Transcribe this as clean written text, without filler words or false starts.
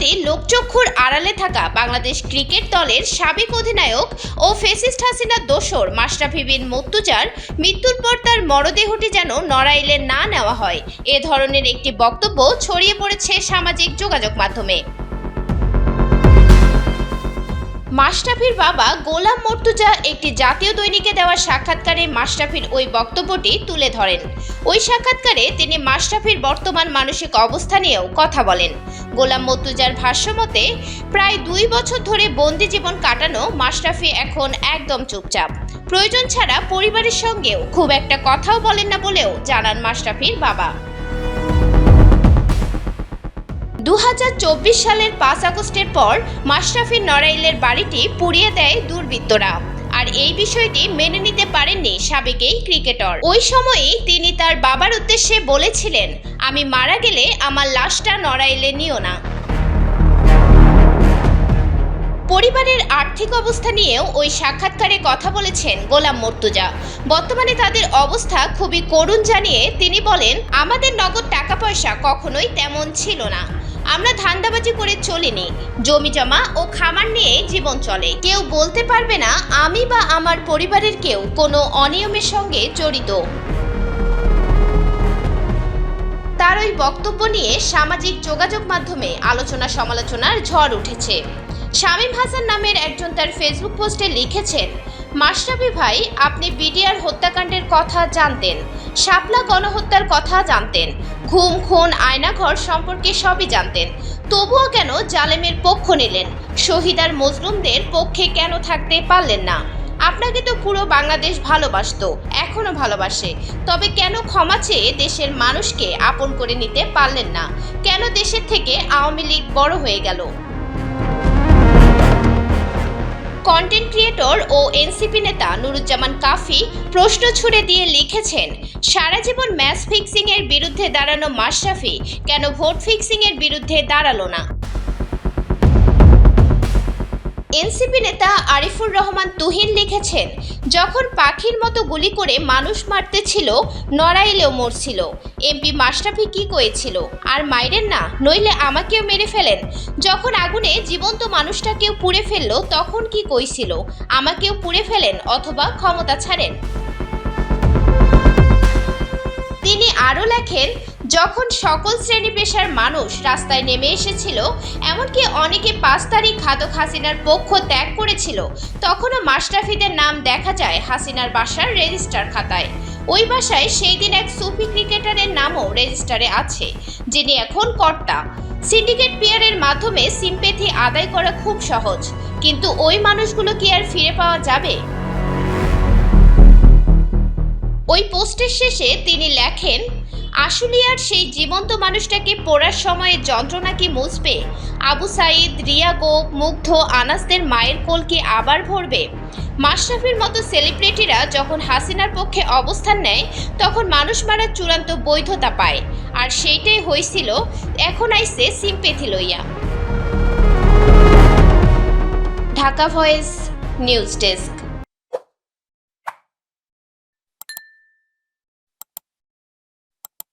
সম্প্রতি লোকচক্ষুর আড়ালে থাকা বাংলাদেশ ক্রিকেট দলের সাবেক অধিনায়ক ও ফ্যাসিস্ট হাসিনার দোসর মাশরাফি বিন মুর্তজার মৃত্যুর পর তার মরদেহটি যেন নড়াইলে না নেওয়া হয় এ ধরনের একটি বক্তব্য ছড়িয়ে পড়েছে সামাজিক যোগাযোগ মাধ্যমে। মাশরাফির বাবা গোলাম মর্তুজা একটি জাতীয় দৈনিকে দেওয়া সাক্ষাৎকারে মাশরাফির ওই বক্তব্যটি তুলে ধরেন। ওই সাক্ষাৎকারে তিনি মাশরাফির বর্তমান মানসিক অবস্থা নিয়েও কথা বলেন। গোলাম মর্তুজার ভাষ্যমতে প্রায় 2 বছর ধরে বন্দি জীবন কাটানো মাশরাফি এখন একদম চুপচাপ, প্রয়োজন ছাড়া পরিবারের সঙ্গেও খুব একটা কথাও বলেন না বলেও জানান মাশরাফির বাবা। 2024 সালের 5 আগস্টের পর মাশরাফির নড়াইলের বাড়িটি পুড়িয়ে দেয় দুর্বৃত্তরা, আর এই বিষয়টি মেনে নিতে পারেননি সাবেক এই ক্রিকেটার। ওই সময়েই তিনি তার বাবার উদ্দেশ্যে বলেছিলেন, আমি মারা গেলে আমার লাশটা নড়াইলে নিও না। পরিবারের আর্থিক অবস্থা নিয়েও ওই সাক্ষাৎকারে কথা বলেছেন গোলাম মর্তুজা। বর্তমানে তাদের অবস্থা খুবই করুণ জানিয়ে তিনি বলেন, আমাদের নগদ টাকা পয়সা কখনোই তেমন ছিল না, আমরা ধান্দাবাজি করে চলিনি, জমি জমা ও খামার নিয়ে জীবন চলে। কেউ বলতে পারবে না আমি বা আমার পরিবারের কেউ কোনো অনিয়মের সঙ্গে জড়িত। তার ওই বক্তব্য নিয়ে সামাজিক যোগাযোগ মাধ্যমে আলোচনা সমালোচনার ঝড় উঠেছে। শামীম হাসান নামের একজন তার ফেসবুক পোস্টে লিখেছেন, মাশরাফি ভাই, আপনি বিডিআর হত্যাকাণ্ডের কথা জানতেন, শাপলা গণহত্যার কথা জানতেন, ঘুম খুন আয়নাঘর সম্পর্কে সবই জানতেন, তবুও কেন জালেমের পক্ষ নিলেন? শহীদ আর মজলুমদের পক্ষে কেন থাকতে পারলেন না? আপনাকে তো পুরো বাংলাদেশ ভালোবাসতো, এখনো ভালোবাসে, তবে কেন ক্ষমা চেয়ে দেশের মানুষকে আপন করে নিতে পারলেন না? কেন দেশের থেকে আওয়ামী লীগ বড় হয়ে গেল? কন্টেন্ট ক্রিয়েটর ও এনসিপি নেতা নুরুজ্জামান কাফি প্রশ্ন ছুড়ে দিয়ে লিখেছেন, সারা জীবন ম্যাচ ফিক্সিং এর বিরুদ্ধে দাঁড়ানো মাশরাফি কেন ভোট ফিক্সিং এর বিরুদ্ধে দাঁড়ালো না? এনসিপি নেতা আরিফুর রহমান তুহিন লিখেছেন, যখন পাখির মতো গুলি করে মানুষ মারতে ছিল, নড়াইলেও মরছিল, এমপি মাশরাফি কি করেছিল? আর মাইরেন না, নইলে আমাকেও মেরে ফেলেন। যখন আগুনে জীবন্ত মানুষটাকেও পুড়ে ফেললো তখন কি কইছিল? আমাকেও পুড়ে ফেলেন অথবা ক্ষমতা ছাড়েন। তিনি আরও লেখেন, যখন সকল শ্রেণী পেশার মানুষ রাস্তায় নেমে এসেছিল, এমনকি অনেকে 5 তারিখ ঘাতক হাসিনার পক্ষ ত্যাগ করেছিল, তখনও মাশরাফিদের নাম দেখা যায় হাসিনার বাসার রেজিস্টার খাতায়। ওই বাসায় সেই দিন এক সুফি ক্রিকেটারের নামও রেজিস্টারে আছে, যিনি এখন কর্তা। সিন্ডিকেট পিয়ারের মাধ্যমে সিম্পেথি আদায় করা খুব সহজ, কিন্তু ওই মানুষগুলো কি আর ফিরে পাওয়া যাবে? ওই পোস্টের শেষে তিনি লেখেন, আশুলিয়ার সেই জীবন্ত মানুষটাকে পোড়ার সময়ে যন্ত্রণা কি মুছবে? আবু সাইদ, রিয়া গোপ, মুগ্ধ, আনাসদের মায়ের কোল কি আবার ভরবে? মাশরাফির মতো সেলিব্রিটিরা যখন হাসিনার পক্ষে অবস্থান নেয় তখন মানুষ মারার চূড়ান্ত বৈধতা পায়, আর সেইটাই হয়েছিল। এখন আইছে সিম্পেথি লইয়া। Dhaka voice news desk.